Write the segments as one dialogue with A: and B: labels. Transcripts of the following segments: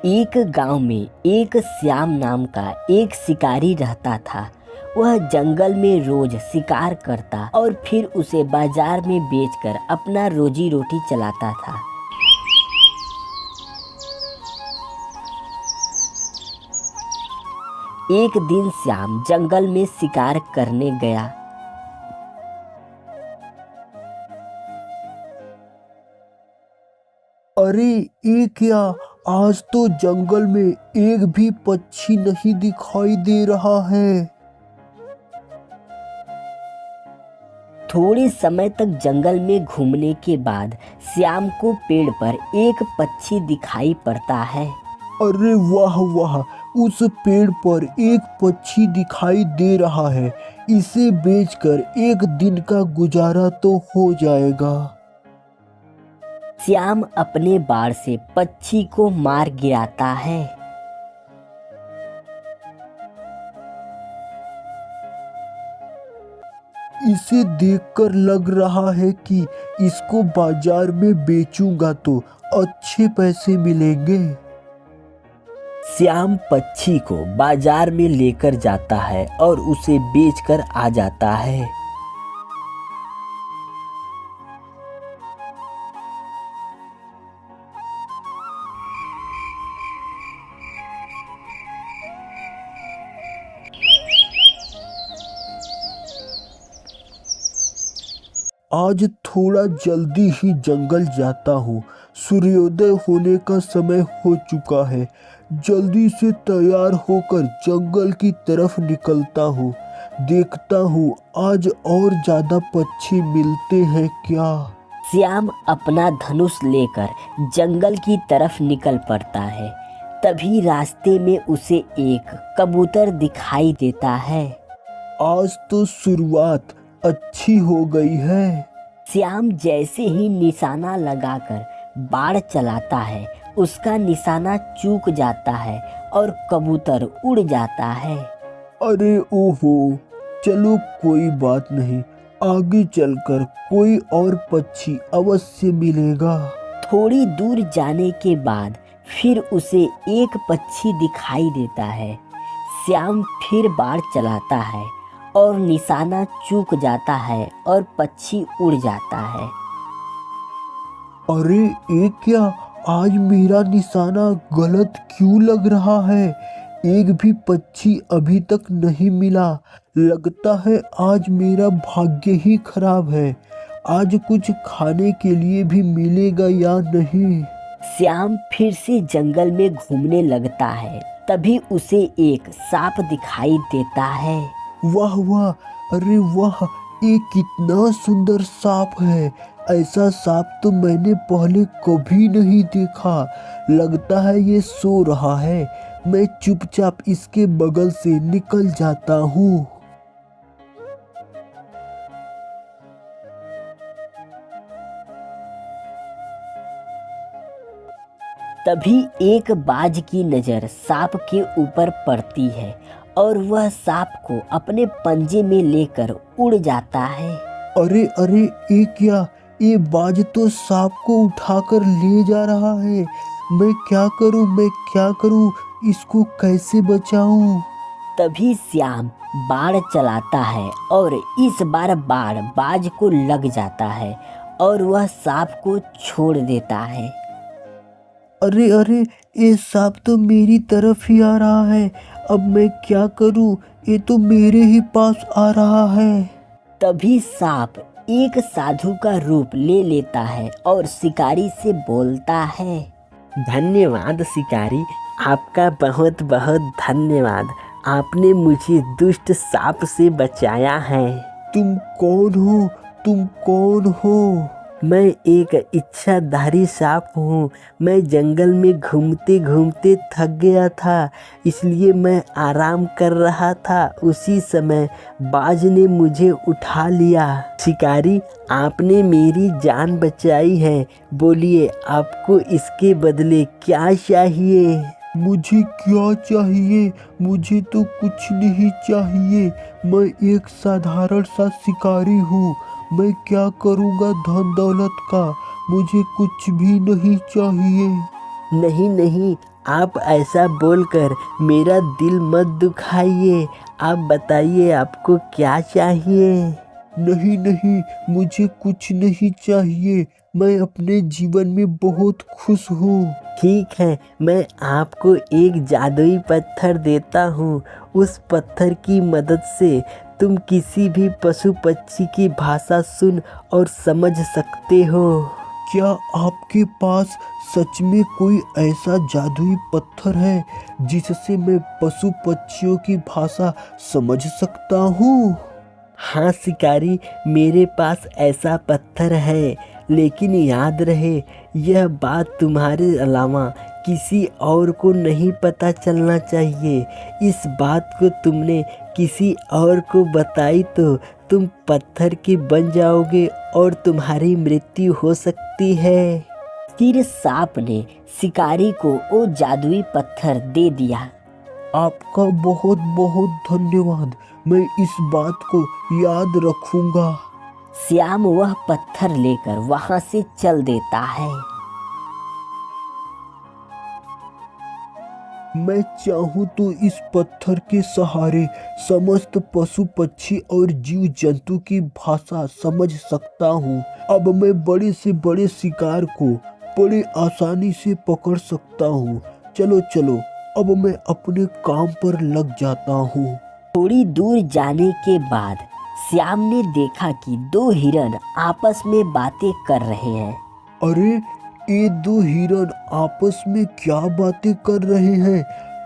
A: एक गांव में एक श्याम नाम का एक शिकारी रहता था। वह जंगल में रोज शिकार करता और फिर उसे बाजार में बेचकर अपना रोजी रोटी चलाता था। एक दिन श्याम जंगल में शिकार करने गया।
B: अरे ये क्या, आज तो जंगल में एक भी पक्षी नहीं दिखाई दे रहा है।
A: थोड़े समय तक जंगल में घूमने के बाद श्याम को पेड़ पर एक पक्षी दिखाई पड़ता है।
B: अरे वाह वाह, उस पेड़ पर एक पक्षी दिखाई दे रहा है। इसे बेचकर एक दिन का गुजारा तो हो जाएगा।
A: श्याम अपने बाण से पक्षी को मार गिराता है।
B: इसे देखकर लग रहा है कि इसको बाजार में बेचूंगा तो अच्छे पैसे मिलेंगे।
A: श्याम पक्षी को बाजार में लेकर जाता है और उसे बेचकर आ जाता है।
B: आज थोड़ा जल्दी ही जंगल जाता हूँ। सूर्योदय होने का समय हो चुका है। जल्दी से तैयार होकर जंगल की तरफ निकलता हूँ। देखता हूँ आज और ज्यादा पक्षी मिलते हैं क्या।
A: श्याम अपना धनुष लेकर जंगल की तरफ निकल पड़ता है। तभी रास्ते में उसे एक कबूतर दिखाई देता है।
B: आज तो शुरुआत अच्छी हो गई है।
A: श्याम जैसे ही निशाना लगाकर बाण चलाता है, उसका निशाना चूक जाता है और कबूतर उड़ जाता है।
B: अरे ओहो, चलो कोई बात नहीं, आगे चलकर कोई और पक्षी अवश्य मिलेगा।
A: थोड़ी दूर जाने के बाद फिर उसे एक पक्षी दिखाई देता है। श्याम फिर बाण चलाता है और निशाना चूक जाता है और पक्षी उड़ जाता है।
B: अरे ये क्या, आज मेरा निशाना गलत क्यों लग रहा है। एक भी पक्षी अभी तक नहीं मिला। लगता है आज मेरा भाग्य ही खराब है। आज कुछ खाने के लिए भी मिलेगा या नहीं।
A: श्याम फिर से जंगल में घूमने लगता है। तभी उसे एक सांप दिखाई देता है।
B: वाह वाह, अरे वाह, ये कितना सुंदर सांप है। ऐसा सांप तो मैंने पहले कभी नहीं देखा। लगता है ये सो रहा है। मैं चुपचाप इसके बगल से निकल जाता हूँ।
A: तभी एक बाज की नजर सांप के ऊपर पड़ती है और वह सांप को अपने पंजे में लेकर उड़ जाता है।
B: अरे अरे, ये क्या, ये बाज तो सांप को उठाकर ले जा रहा है। मैं क्या करूं, इसको कैसे बचाऊं।
A: तभी श्याम बाण चलाता है और इस बार बाण बाज को लग जाता है और वह सांप को छोड़ देता है।
B: अरे अरे, ये सांप तो मेरी तरफ ही आ रहा है। अब मैं क्या करूं, ये तो मेरे ही पास आ रहा है।
A: तभी सांप एक साधु का रूप ले लेता है और शिकारी से बोलता है। धन्यवाद शिकारी, आपका बहुत बहुत धन्यवाद। आपने मुझे दुष्ट सांप से बचाया है।
B: तुम कौन हो?
A: मैं एक इच्छाधारी सांप हूँ। मैं जंगल में घूमते घूमते थक गया था, इसलिए मैं आराम कर रहा था। उसी समय बाज ने मुझे उठा लिया। शिकारी, आपने मेरी जान बचाई है। बोलिए, आपको इसके बदले क्या चाहिए?
B: मुझे क्या चाहिए? मुझे तो कुछ नहीं चाहिए। मैं एक साधारण सा शिकारी हूँ। मैं क्या करूँगा धन दौलत का। मुझे कुछ भी नहीं चाहिए।
A: नहीं नहीं, आप ऐसा बोलकर मेरा दिल मत दुखाइए। आप बताइए आपको क्या चाहिए?
B: नहीं नहीं, मुझे कुछ नहीं चाहिए। मैं अपने जीवन में बहुत खुश हूँ।
A: ठीक है, मैं आपको एक जादुई पत्थर देता हूँ। उस पत्थर की मदद से तुम किसी भी पशु पक्षी की भाषा सुन और समझ सकते हो।
B: क्या आपके पास सच में कोई ऐसा जादुई पत्थर है जिससे मैं पशु पक्षियों की भाषा समझ सकता हूँ?
A: हाँ शिकारी, मेरे पास ऐसा पत्थर है, लेकिन याद रहे यह बात तुम्हारे अलावा किसी और को नहीं पता चलना चाहिए। इस बात को तुमने किसी और को बताई तो तुम पत्थर के बन जाओगे और तुम्हारी मृत्यु हो सकती है।
C: फिर सांप ने शिकारी को वो जादुई पत्थर दे दिया।
B: आपका बहुत बहुत धन्यवाद। मैं इस बात को याद रखूंगा।
C: श्याम वह पत्थर लेकर वहां से चल देता है।
B: मैं चाहूँ तो इस पत्थर के सहारे समस्त पशु पक्षी और जीव जंतु की भाषा समझ सकता हूँ। अब मैं बड़े से बड़े शिकार को बड़े आसानी से पकड़ सकता हूँ। चलो चलो, अब मैं अपने काम पर लग जाता हूँ।
C: थोड़ी दूर जाने के बाद श्याम ने देखा कि दो हिरन आपस में बातें कर रहे हैं।
B: अरे, ये दो हिरन आपस में क्या बातें कर रहे हैं?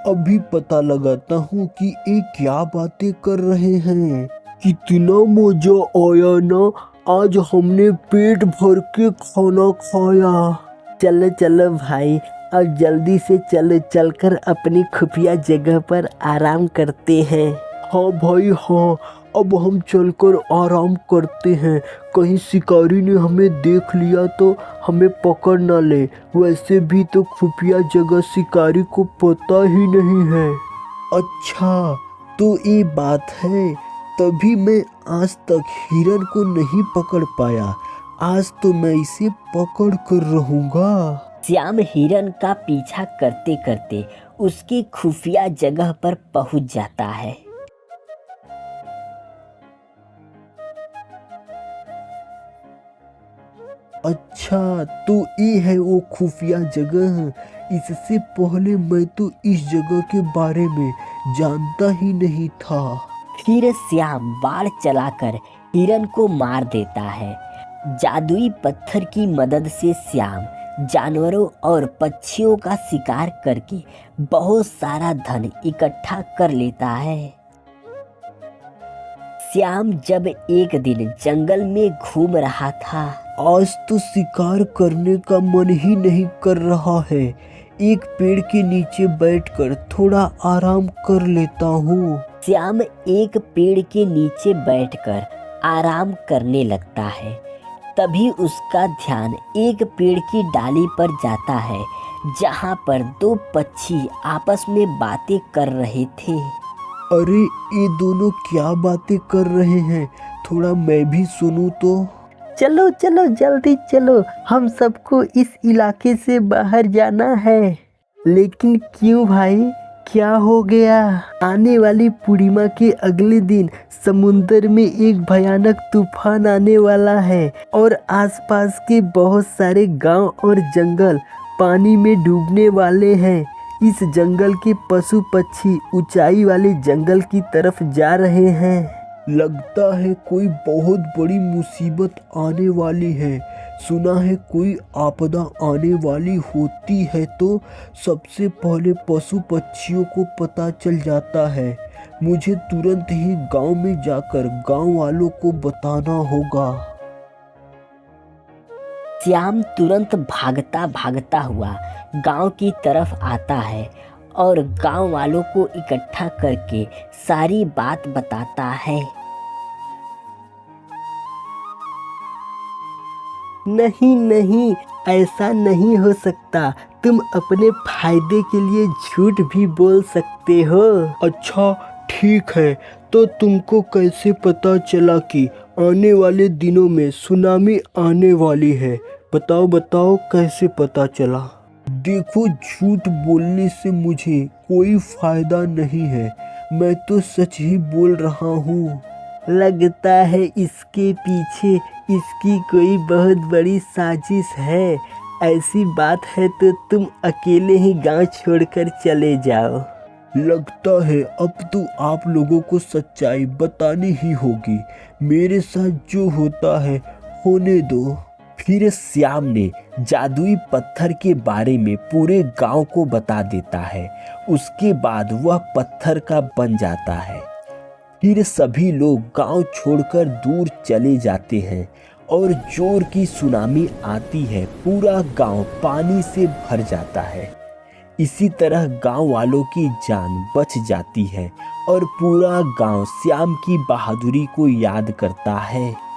B: अभी पता लगाता हूँ कि ये क्या बातें कर रहे हैं। कितना मजा आया ना, आज हमने पेट भर के खाना खाया।
A: चलो चलो भाई, अब जल्दी से चलो, चलकर अपनी खुफिया जगह पर आराम करते हैं।
B: हाँ भाई हाँ, अब हम चलकर आराम करते हैं। कहीं शिकारी ने हमें देख लिया तो हमें पकड़ ना ले। वैसे भी तो खुफिया जगह शिकारी को पता ही नहीं है। अच्छा, तो ये बात है, तभी मैं आज तक हिरन को नहीं पकड़ पाया। आज तो मैं इसे पकड़ कर रहूँगा।
C: श्याम हिरन का पीछा करते करते उसकी खुफिया जगह पर पहुंच जाता है।
B: अच्छा, तो ये है वो खुफिया जगह। इससे पहले मैं तो इस जगह के बारे में जानता ही नहीं था।
C: फिर श्याम बाण चलाकर हिरन को मार देता है। जादुई पत्थर की मदद से श्याम जानवरों और पक्षियों का शिकार करके बहुत सारा धन इकट्ठा कर लेता है। श्याम जब एक दिन जंगल में घूम रहा था,
B: आज तो शिकार करने का मन ही नहीं कर रहा है। एक पेड़ के नीचे बैठकर थोड़ा आराम कर लेता हूँ।
C: श्याम एक पेड़ के नीचे बैठकर आराम करने लगता है। तभी उसका ध्यान एक पेड़ की डाली पर जाता है, जहाँ पर दो पक्षी आपस में बातें कर रहे थे।
B: अरे, ये दोनों क्या बातें कर रहे हैं? थोड़ा मैं भी सुनूं तो।
A: चलो चलो जल्दी चलो, हम सबको इस इलाके से बाहर जाना है। लेकिन क्यों भाई, क्या हो गया? आने वाली पूर्णिमा के अगले दिन समुंदर में एक भयानक तूफान आने वाला है और आसपास के बहुत सारे गांव और जंगल पानी में डूबने वाले हैं। इस जंगल के पशु पक्षी ऊंचाई वाले जंगल की तरफ जा रहे हैं।
B: लगता है कोई बहुत बड़ी मुसीबत आने वाली है। सुना है कोई आपदा आने वाली होती है तो सबसे पहले पशु पक्षियों को पता चल जाता है। मुझे तुरंत ही गांव में जाकर गांव वालों को बताना होगा।
C: श्याम तुरंत भागता भागता हुआ गांव की तरफ आता है और गांव वालों को इकट्ठा करके सारी बात बताता है।
A: नहीं नहीं, ऐसा नहीं हो सकता। तुम अपने फायदे के लिए झूठ भी बोल सकते हो।
B: अच्छा ठीक है, तो तुमको कैसे पता चला कि आने वाले दिनों में सुनामी आने वाली है? बताओ बताओ, कैसे पता चला? देखो, झूठ बोलने से मुझे कोई फायदा नहीं है, मैं तो सच ही बोल रहा हूँ।
A: लगता है इसके पीछे इसकी कोई बहुत बड़ी साजिश है। ऐसी बात है तो तुम अकेले ही गांव छोड़कर चले जाओ।
B: लगता है अब तो आप लोगों को सच्चाई बतानी ही होगी। मेरे साथ जो होता है होने दो।
A: फिर श्याम ने जादुई पत्थर के बारे में पूरे गांव को बता देता है। उसके बाद वह पत्थर का बन जाता है। फिर सभी लोग गांव छोड़कर दूर चले जाते हैं और जोर की सुनामी आती है। पूरा गांव पानी से भर जाता है। इसी तरह गांव वालों की जान बच जाती है और पूरा गांव श्याम की बहादुरी को याद करता है।